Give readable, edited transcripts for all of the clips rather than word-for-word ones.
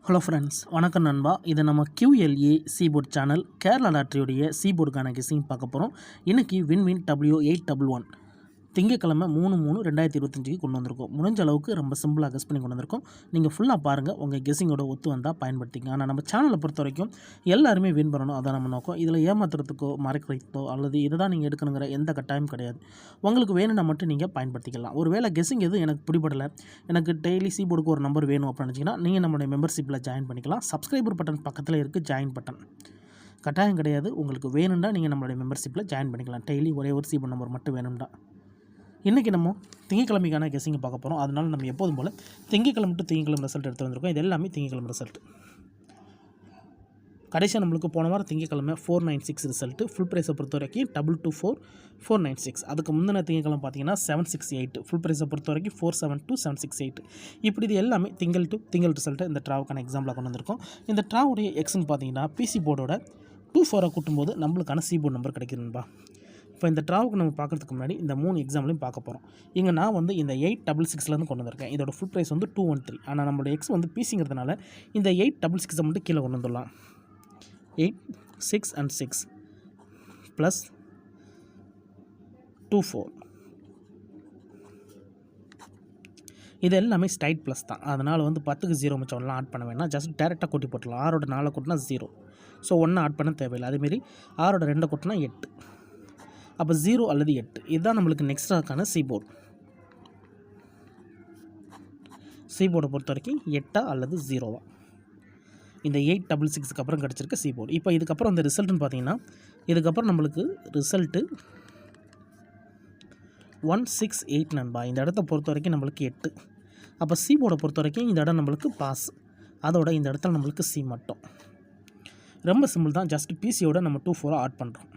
Hello friends, வணக்கம் நண்பா. இது நம்ம QLA சீபோர்ட் சேனல் கேரளா லாட்ரியுடைய சீபோர்டுக்கான கெஸ்ஸிங் பார்க்க போகிறோம். இன்றைக்கி வின்வின் W811 திங்கக்கிழமை 3/3/2025 கொண்டு வந்திருக்கோம். முடிஞ்ச அளவுக்கு ரொம்ப சிம்பிளாக கெஸ் பண்ணி கொண்டு வந்திருக்கோம். நீங்கள் ஃபுல்லாக பாருங்கள், உங்கள் கெஸ்ஸிங்கோட ஒத்து வந்தால் பயன்படுத்திங்க. ஆனால் நம்ம சேனலை பொறுத்த வரைக்கும் எல்லாருமே வின் பண்ணணும், அதான் நம்ம நோக்கம். இதில் ஏமாத்துறதுக்கோ மறைக்கிறதுக்கோ அல்லது இதை தான் நீங்கள் எடுக்கணுங்கிற எந்த கட்டாயம் கிடையாது. உங்களுக்கு வேணும்னா மட்டும் நீங்கள் பயன்படுத்திக்கலாம். ஒரு வேளை கெஸ்ஸிங் எதுவும் எனக்கு பிடிபடலை, எனக்கு டெய்லி சீபோர்டுக்கு ஒரு நம்பர் வேணும் அப்படின்னு நினச்சிங்கன்னா நீங்கள் நம்மளுடைய மெம்பர்ஷிப்பில் ஜாயின் பண்ணிக்கலாம். சப்ஸ்கிரைபர் பட்டன் பக்கத்தில் இருக்குது, ஜாயின் பட்டன் கட்டாயம் கிடையாது. உங்களுக்கு வேணும்னா நீங்கள் நம்மளுடைய மெம்பர்ஷிப்பில் ஜாயின் பண்ணிக்கலாம். டெய்லி ஒரே ஒரு சீபோர்ட் நம்பர் மட்டும் வேணும்னா. இன்றைக்கி நம்ம திங்கக்கிழமைக்கான கெஸ்ஸிங்கை பார்க்க போகிறோம். அதனால் நம்ம எப்போதும் போல் திங்கக்கிழமை டு திங்கக்கிழமை ரிசல்ட் எடுத்து வந்திருக்கோம். இது எல்லாமே திங்கக்கிழமை ரிசல்ட். கடைசியாக நம்மளுக்கு போன வாரம் திங்கக்கிழமை 496 ரிசல்ட்டு. ஃபுல் ப்ரைஸை பொறுத்த வரைக்கும் 224,496. அதுக்கு முந்தின திங்கக்கிழமை பார்த்தீங்கன்னா 768. ஃபுல் ப்ரைஸை பொறுத்த வரைக்கும் 472,768. இப்படி இது எல்லாமே திங்கள் டு திங்கள் ரிசல்ட்டு இந்த ட்ராவுக்கான எக்ஸாம்பிளாக கொண்டு வந்திருக்கோம். இந்த ட்ராவுடைய எக்ஸ்ன்னு பார்த்தீங்கன்னா பிசி போர்டோட 24 கூட்டும்போது நம்மளுக்கான சீபோர்ட் நம்பர் கிடைக்குதுன்பா. இப்போ இந்த ட்ராவுக்கு நம்ம பார்க்குறதுக்கு முன்னாடி இந்த 3 எக்ஸாம்லையும் பார்க்க போகிறோம். இங்கே நான் வந்து இந்த 866 கொண்டு வந்திருக்கேன். இதோட ஃபுல் ப்ரைஸ் வந்து 213. ஆனால் நம்மளோட எக்ஸ் வந்து பிசிங்கிறதுனால இந்த 866 மட்டும் கீழே கொண்டு வந்துடலாம். 8, 6 and 6 ப்ளஸ் 24. இது எல்லாமே ஸ்ட்ரைட் ப்ளஸ் தான். அதனால் வந்து 10க்கு 0 மிச்சம்லாம் ஆட் பண்ண வேணாம். ஜஸ்ட் டேரெக்டாக கூட்டி போட்டுடலாம். 6ஓட 4 கூட்டினா 0. ஸோ 1 ஆட் பண்ண தேவையில்லை. அதேமாரி 6ஓட 2 கூட்டினா 8. அப்போ 0 அல்லது 8 இதுதான் நம்மளுக்கு நெக்ஸ்ட்டாக்கான சீபோர்டு. சீபோர்டை பொறுத்த வரைக்கும் 8 அல்லது 0 இந்த 866க்கு அப்புறம் கிடச்சிருக்க சீபோர்டு. இப்போ இதுக்கப்புறம் இந்த ரிசல்ட்டுன்னு பார்த்தீங்கன்னா இதுக்கப்புறம் நம்மளுக்கு ரிசல்ட்டு 168 நண்பா. இந்த இடத்த பொறுத்த வரைக்கும் நம்மளுக்கு 8. அப்போ சீபோர்டை பொறுத்த வரைக்கும் இந்த இடம் நம்மளுக்கு பாஸ், அதோட இந்த இடத்துல நம்மளுக்கு சி மட்டும். ரொம்ப சிம்பிள் தான். ஜஸ்ட் பிசியோட நம்ம 24 ஆட் பண்ணுறோம்.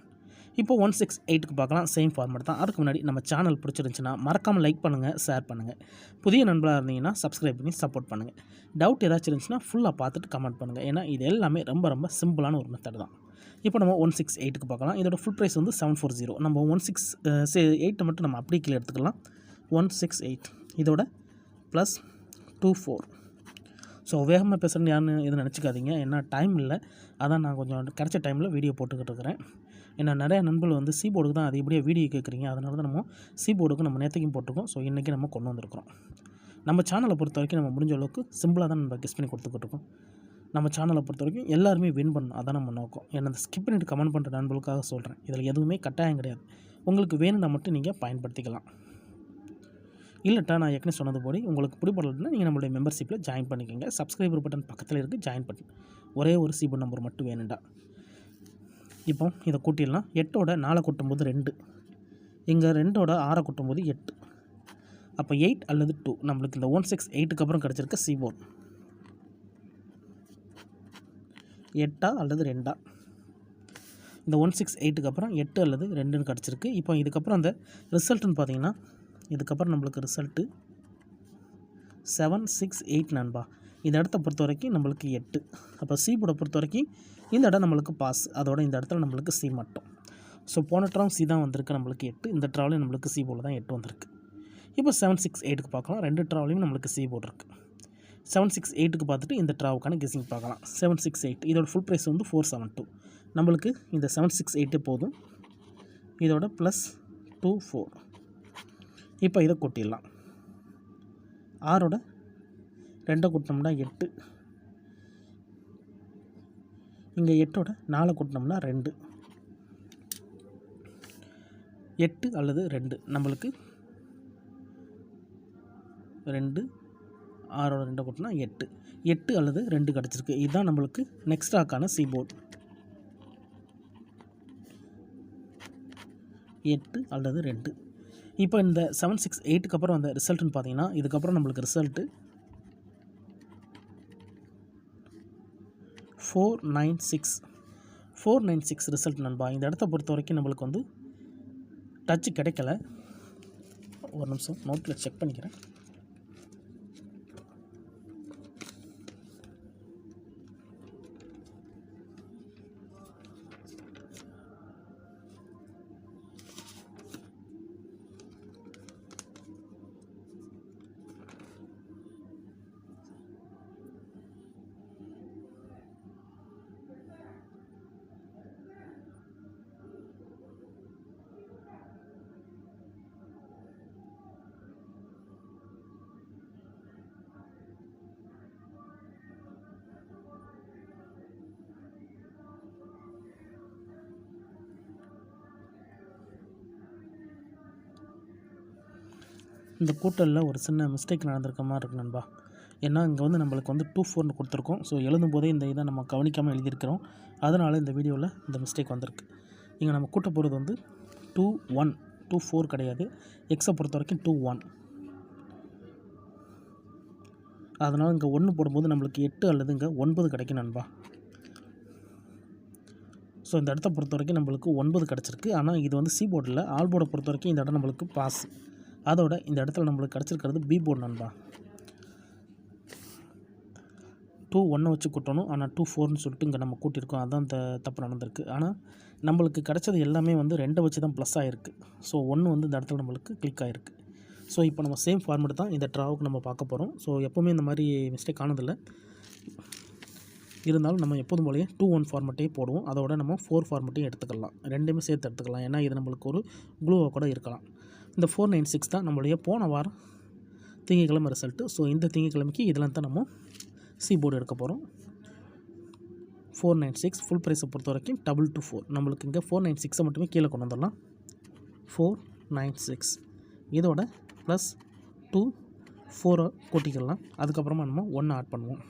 இப்போ 168க்கு பார்க்கலாம். சேம் ஃபார்மேட் தான். அதுக்கு முன்னாடி நம்ம சேனல் பிடிச்சிருந்துச்சுன்னா மறக்காமல் லைக் பண்ணுங்கள், ஷேர் பண்ணுங்கள். புதிய நண்பராக இருந்தீங்கன்னா சப்ஸ்கிரைப் பண்ணி சப்போர்ட் பண்ணுங்கள். டவுட் ஏதாச்சும் இருந்துச்சுன்னா ஃபுல்லாக பார்த்துட்டு கமெண்ட் பண்ணுங்கள். ஏன்னா இது எல்லாமே ரொம்ப ரொம்ப சிம்பிளான ஒரு மெத்தட் தான். இப்போ நம்ம 168க்கு பார்க்கலாம். இதோட ஃபுல் ப்ரைஸ் வந்து 740. நம்ம 168 மட்டும் நம்ம அப்படியே கீழே எடுத்துக்கலாம். 168 இதோட ப்ளஸ் 24. ஸோ வேகமாக பேசுகிறேன்னு யாருன்னு எதுவும் நினச்சிக்காதீங்க. ஏன்னா டைம் இல்லை, அதான் நான் கொஞ்சம் கிடைச்ச டைமில் வீடியோ போட்டுக்கிட்டு இருக்கிறேன். ஏன்னா நிறையா நண்பர்கள் வந்து சீபோர்டுக்கு தான் அதிகப்படியாக வீடியோ கேட்குறீங்க. அதனால தான் நம்ம சீபோர்டுக்கு நம்ம நேற்றுக்கும் போட்டிருக்கோம். ஸோ இன்றைக்கி நம்ம கொண்டு வந்திருக்கிறோம். நம்ம சேனலை பொறுத்த வரைக்கும் நம்ம முடிஞ்ச அளவுக்கு சிம்பிளாக தான் நம்ம கெஸ் பண்ணி கொடுத்துக்கிட்டு இருக்கோம். நம்ம சேனலை பொறுத்த வரைக்கும் எல்லாருமே வின் பண்ணணும், அதான் நம்ம நோக்கம். ஏன்னா அந்த ஸ்கிப் பண்ணிட்டு கமெண்ட் பண்ணுற நண்பர்களுக்காக சொல்கிறேன். இதில் எதுவுமே கட்டாயம் கிடையாது. உங்களுக்கு வேணும்னா மட்டும் நீங்கள் பயன்படுத்திக்கலாம். இல்லட்டா நான் ஏற்கனவே சொன்னது போய் உங்களுக்கு பிடிப்படலைன்னா நீங்கள் நம்மளுடைய மெம்பர்ஷிப்பில் ஜாயின் பண்ணிக்கோங்க. சப்ஸ்கிரைபர் பட்டன் பக்கத்தில் இருக்குது, ஜாயின் பட்டன். ஒரே ஒரு சீபோர்ட் நம்பர் மட்டும் வேணுண்டா. இப்போ இதை கூட்டிடலாம். 8ஓட 4 கூட்டும்போது 2, இங்கே 2ஓட 6 கூட்டும்போது 8. அப்போ 8 அல்லது 2 நம்மளுக்கு இந்த 168க்கு அப்புறம் கிடச்சிருக்க சீபோர்ட் 8 அல்லது 2. இந்த 168க்கு அப்புறம் 8 அல்லது 2ன்னு கிடச்சிருக்கு. இப்போ இதுக்கப்புறம் அந்த ரிசல்ட்டுன்னு பார்த்தீங்கன்னா இதுக்கப்புறம் நம்மளுக்கு ரிசல்ட்டு 768 நண்பா. இந்த இடத்த பொறுத்த வரைக்கும் நம்மளுக்கு 8. அப்போ சீபோர்டை பொறுத்த வரைக்கும் இந்த இடம் நம்மளுக்கு பாஸ், அதோட இந்த இடத்துல நம்மளுக்கு சி மட்டும். ஸோ போன ட்ராவும் சி தான் வந்திருக்கு நம்மளுக்கு 8. இந்த ட்ராவலையும் நம்மளுக்கு சி போர்டில் தான் 8 வந்திருக்கு. இப்போ 768க்கு பார்க்கலாம். 2 ட்ராவலையும் நம்மளுக்கு சி போர்டு இருக்குது. 768க்கு பார்த்துட்டு இந்த ட்ராவுக்கான கெஸ்ஸிங் பார்க்கலாம். 768 இதோட ஃபுல் ப்ரைஸ் வந்து 472. நம்மளுக்கு இந்த 768 போதும். இதோட ப்ளஸ் 24. இப்போ இதை கூட்டிடலாம். 6ஓட 2 கூட்டினோம்னா 8, இங்கே 8ஓட 4 கூட்டினோம்னா 2. 8 அல்லது 2 நம்மளுக்கு 2, 6ஓட 2 கூட்டினா 8. 8 அல்லது 2 கிடச்சிருக்கு. இதுதான் நம்மளுக்கு நெக்ஸ்டாக்கான சீபோர்ட். 8 அல்லது 2. இப்போ இந்த 768க்கு அப்புறம் அந்த ரிசல்ட்டுன்னு பார்த்தீங்கன்னா இதுக்கப்புறம் நம்மளுக்கு ரிசல்ட்டு 496 ரிசல்ட் நண்பா. இந்த இடத்த பொறுத்த வரைக்கும் நம்மளுக்கு வந்து டச்சு கிடைக்கல. ஒரு நிமிஷம் நோட்டில் செக் பண்ணிக்கிறேன். இந்த கூட்டலில் ஒரு சின்ன மிஸ்டேக் நடந்திருக்க மாதிரி இருக்கு நண்பா. ஏன்னா இங்கே வந்து நம்மளுக்கு வந்து 2-4ன்னு கொடுத்துருக்கோம். ஸோ எழுதும் போதே இந்த இதை நம்ம கவனிக்காமல் எழுதியிருக்கிறோம். அதனால் இந்த வீடியோவில் இந்த மிஸ்டேக் வந்திருக்கு. இங்கே நம்ம கூட்ட போகிறது வந்து 2-1, 2-4 கிடையாது. எக்ஸை பொறுத்த வரைக்கும் 2-1. அதனால் இங்கே 1 போடும்போது நம்மளுக்கு 8 அல்லது இங்கே 9 கிடைக்கும் நண்பா. ஸோ இந்த இடத்த பொறுத்த வரைக்கும் நம்மளுக்கு 9 கிடச்சிருக்கு. ஆனால் இது வந்து சி போர்டில், ஆல் போர்டை பொறுத்த வரைக்கும் இந்த இடம் நம்மளுக்கு பாஸ். அதோட இந்த இடத்துல நம்மளுக்கு கிடச்சிருக்கிறது பி போர்டு நண்பா. 2-1 வச்சு கூட்டணும். ஆனால் 2-4ன்னு சொல்லிட்டு இங்கே நம்ம கூட்டியிருக்கோம். அதான் இந்த தப்பு நடந்திருக்கு. ஆனால் நம்மளுக்கு கிடச்சது எல்லாமே வந்து 2 வச்சு தான் ப்ளஸ் ஆகிருக்கு. ஸோ 1 வந்து இந்த இடத்துல நம்மளுக்கு கிளிக் ஆகிருக்கு. ஸோ இப்போ நம்ம சேம் ஃபார்மேட் தான் இந்த ட்ராவுக்கு நம்ம பார்க்க போகிறோம். ஸோ எப்போவுமே இந்த மாதிரி மிஸ்டேக் ஆனதில்லை. இருந்தாலும் நம்ம எப்போதும் போலயே 2-1 ஃபார்மேட்டையே போடுவோம். அதோட நம்ம 4 ஃபார்மேட்டையும் எடுத்துக்கலாம். ரெண்டுமே சேர்த்து எடுத்துக்கலாம். ஏன்னா இது நம்மளுக்கு ஒரு க்ளூவாக கூட இருக்கலாம். இந்த 496 தான் நம்மளுடைய போன வாரம் திங்கக்கிழமை ரிசல்ட்டு. ஸோ இந்த திங்கக்கிழமைக்கு இதில் தான் நம்ம சி போர்டு எடுக்க போகிறோம். 496 ஃபுல் ப்ரைஸை பொறுத்த வரைக்கும் 224. நம்மளுக்கு இங்கே 496 மட்டுமே கீழே கொண்டு வந்துடலாம். 496 இதோட ப்ளஸ் 2 4 கூட்டிக்கலாம். அதுக்கப்புறமா நம்ம 1 ஆட் பண்ணுவோம்.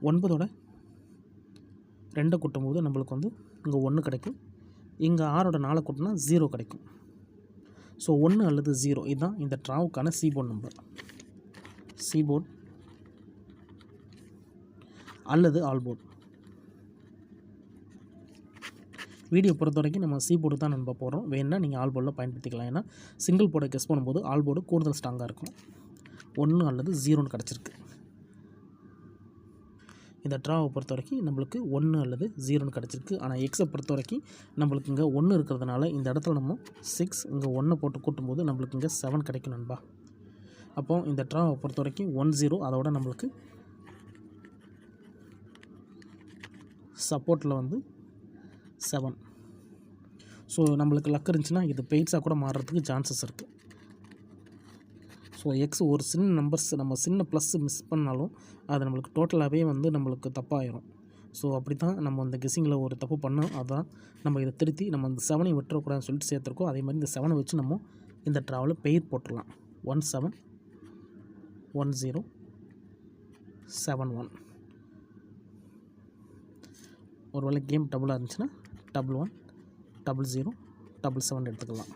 9ஓட 2 கூட்டும் போது நம்மளுக்கு வந்து இங்கே 1 கிடைக்கும். இங்கே 6ஓட 4 கூட்டினா 0 கிடைக்கும். ஸோ 1 அல்லது 0 இதுதான் இந்த ட்ராவுக்கான seaboard number. Seaboard அல்லது ஆல் போர்டு. வீடியோ பொறுத்த வரைக்கும் நம்ம சி போர்டு தான் நம்ப போகிறோம். வேணுன்னா நீங்கள் ஆல் போர்டில் பயன்படுத்திக்கலாம். ஏன்னா சிங்கிள் போர்டை கெஸ் பண்ணும்போது ஆல் போர்டு கூடுதல் ஸ்ட்ராங்காக இருக்கும். 1 அல்லது 0ன்னு கிடச்சிருக்கு. இந்த ட்ராவை பொறுத்த வரைக்கும் நம்மளுக்கு 1 அல்லது 0ன்னு கிடச்சிருக்கு. ஆனால் எக்ஸை பொறுத்த வரைக்கும் நம்மளுக்கு இங்கே 1 இருக்கிறதுனால இந்த இடத்துல நம்ம 6 இங்கே 1 போட்டு கூட்டும்போது நம்மளுக்கு இங்கே 7 கிடைக்கும் நண்பா. அப்போது இந்த ட்ராவை பொறுத்த வரைக்கும் 1-0. அதோட நம்மளுக்கு சப்போர்ட்டில் வந்து 7. ஸோ நம்மளுக்கு லக் இருந்துச்சுன்னா இது பெயிட்ஸாக கூட மாறுறதுக்கு சான்சஸ் இருக்குது. ஸோ எக்ஸ் ஒரு சின்ன நம்பர்ஸ் நம்ம சின்ன ப்ளஸ் மிஸ் பண்ணாலும் அது நம்மளுக்கு டோட்டலாகவே வந்து நம்மளுக்கு தப்பாயிரும். ஸோ அப்படி தான் நம்ம இந்த கெஸ்ஸிங்கில் ஒரு தப்பு பண்ணோம். அதான் நம்ம இதை திருத்தி நம்ம இந்த 7ஐ விட்டுறக்கூடாதுன்னு சொல்லிட்டு சேர்த்துருக்கோம். அதே மாதிரி இந்த 7ஐ வச்சு நம்ம இந்த ட்ராவலில் பெயர் போட்டுடலாம். 17 10 71. ஒரு வேளை கேம் டபுளாக இருந்துச்சுன்னா 11 00 77 எடுத்துக்கலாம்.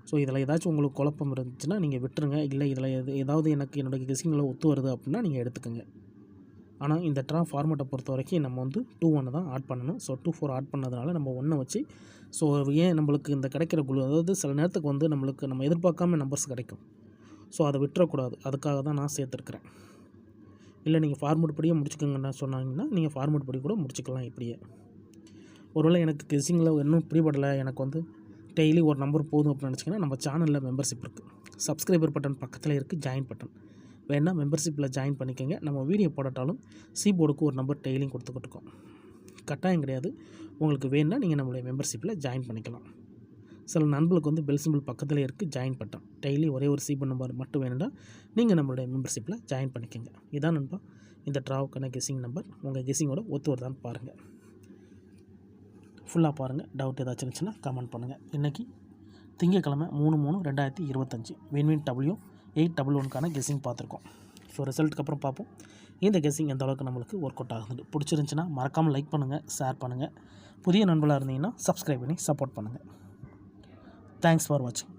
ஸோ இதில் ஏதாச்சும் உங்களுக்கு குழப்பம் இருந்துச்சுன்னா நீங்கள் விட்டுருங்க. இல்லை இதில் ஏதாவது எனக்கு என்னோடய கெஸ்ஸிங்கில் ஒத்து வருது அப்படின்னா நீங்கள் எடுத்துக்கோங்க. ஆனால் இந்த ட்ரா ஃபார்மேட்டை பொறுத்த வரைக்கும் நம்ம வந்து 2-1 தான் ஆட் பண்ணணும். ஸோ 2-4 ஆட் பண்ணதுனால நம்ம 1 வச்சு ஸோ ஏன் நம்மளுக்கு இந்த கிடைக்கிற குழு, அதாவது சில நேரத்துக்கு வந்து நம்மளுக்கு நம்ம எதிர்பார்க்காம நம்பர்ஸ் கிடைக்கும். ஸோ அதை விட்டுறக்கூடாது. அதுக்காக தான் நான் சேர்த்துருக்குறேன். இல்லை நீங்கள் ஃபார்மேட் படியே முடிச்சுக்கோங்கன்னு சொன்னாங்கன்னா நீங்கள் ஃபார்மேட் படி கூட முடிச்சுக்கலாம். இப்படியே ஒருவேளை எனக்கு கெஸ்ஸிங்கில் இன்னும் பிடிபடலை, எனக்கு வந்து டெய்லி ஒரு நம்பர் போதும் அப்படின்னு நினச்சிங்கன்னா நம்ம சேனலில் மெம்பர்ஷிப் இருக்குது. சப்ஸ்கிரைபர் பட்டன் பக்கத்தில் இருக்குது, ஜாயின் பட்டன் வேணால் மெம்பர்ஷிப்பில் ஜாயின் பண்ணிக்கோங்க. நம்ம வீடியோ போடட்டாலும் சி போர்டுக்கு ஒரு நம்பர் டெய்லியும் கொடுத்துக்கிட்டு இருக்கோம். கட்டாயம் கிடையாது. உங்களுக்கு வேணுன்னா நீங்கள் நம்மளுடைய மெம்பர்ஷிப்பில் ஜாயின் பண்ணிக்கலாம். சில நண்பர்களுக்கு வந்து பெல் சிம்பிள் பக்கத்தில் இருக்குது, ஜாயின் பட்டன். டெய்லி ஒரே ஒரு சி போர்டு நம்பர் மட்டும் வேணும்னா நீங்கள் நம்மளுடைய மெம்பர்ஷிப்பில் ஜாயின் பண்ணிக்கோங்க. இதான் நண்பா இந்த ட்ராவுக்கான கெஸ்ஸிங் நம்பர். உங்கள் கெஸ்ஸிங்கோட ஒத்து வருதான்னு பாருங்கள். ஃபுல்லாக பாருங்கள். டவுட் ஏதாச்சும் இருந்துச்சுன்னா கமெண்ட் பண்ணுங்கள். இன்றைக்கி திங்கக்கிழமை 3/3/2025 வின்வின் W811க்கான கெஸ்ஸிங் பார்த்துருக்கோம். ஸோ ரிசல்ட்டுக்கு அப்புறம் பார்ப்போம் இந்த கெஸ்ஸிங் எந்த அளவுக்கு நம்மளுக்கு ஒர்க் அவுட் ஆகுது. பிடிச்சிருந்துச்சின்னா மறக்காமல் லைக் பண்ணுங்கள், ஷேர் பண்ணுங்கள். புதிய நண்பர்களாக இருந்தீங்கன்னா சப்ஸ்கிரைப் பண்ணி சப்போர்ட் பண்ணுங்கள். தேங்க்ஸ் ஃபார் வாட்சிங்.